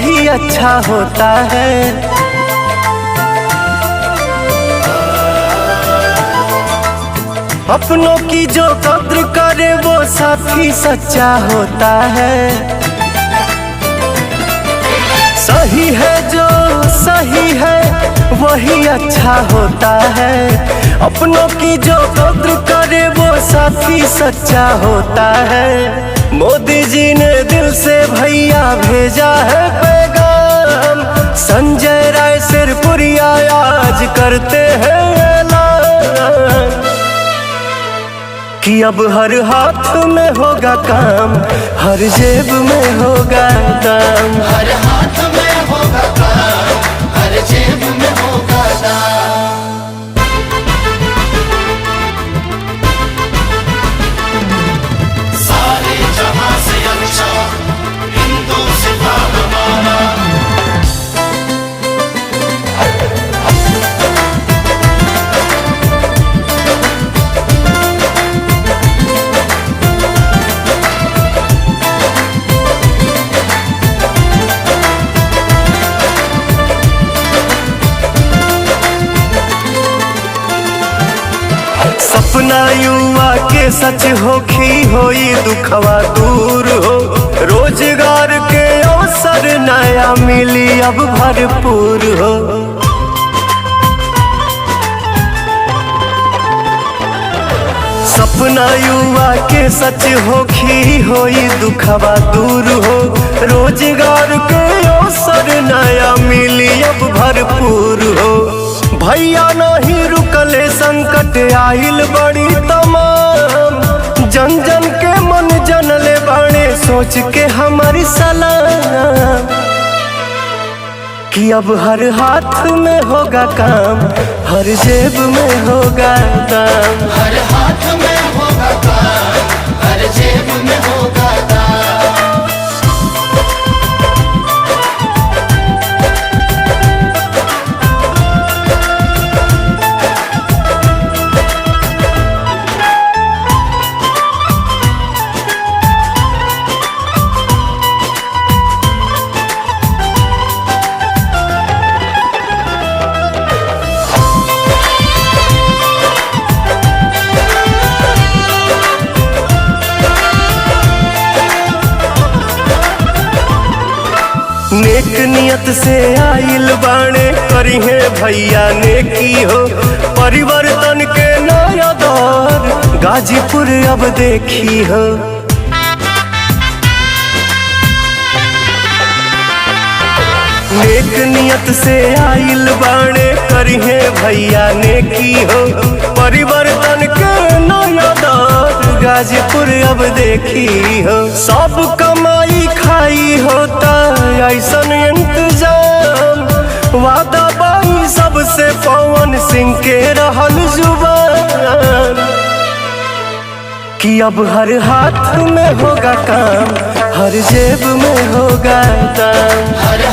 वही अच्छा होता है। अपनों की जो कद्र करे वो साथी सच्चा होता है। सही है जो सही है वही अच्छा होता है। अपनों की जो कद्र करे वो साथी सच्चा होता है। मोदी जी ने दिल से भैया भेजा है पैगाम, संजय राय सिरपुरिया आज करते हैं ऐलान कि अब हर हाथ में होगा काम, हर जेब में होगा दाम। हर हाथ में होगा काम, हर जेब में होगा दाम। सारे जहां से अच्छा हिंदुस्तान हमारा। सपना युवा के सच होखी होई दुखवा दूर हो। रोजगार के अवसर नया मिली अब भरपूर हो। सपना युवा के सच होखी होई दुखवा दूर हो। रोजगार के अवसर नया मिली अब भरपूर हो। भैया नहीं रुकले संकट आइल बड़ी तमाम, जन जन के मन जनले बाणे सोच के हमारी सलाम कि अब हर हाथ में होगा काम, हर जेब में होगा दाम। हर हाथ में होगा काम, हर जेब में होगा दाम। नेक नियत से आइल बाणे करी है भैया नेकी हो। परिवर्तन के नया दौर गाजीपुर अब देखी हो। नेक नियत से आइल बाणे करी है भैया नेकी हो। परिवर्तन के नया दौर गाजीपुर अब देखी हो। सब कमाई खाई होता ऐसन इंतजाम, वादा बाई सबसे पवन सिंह के रहल जुबान कि अब हर हाथ में होगा काम, हर जेब में होगा दाम। हर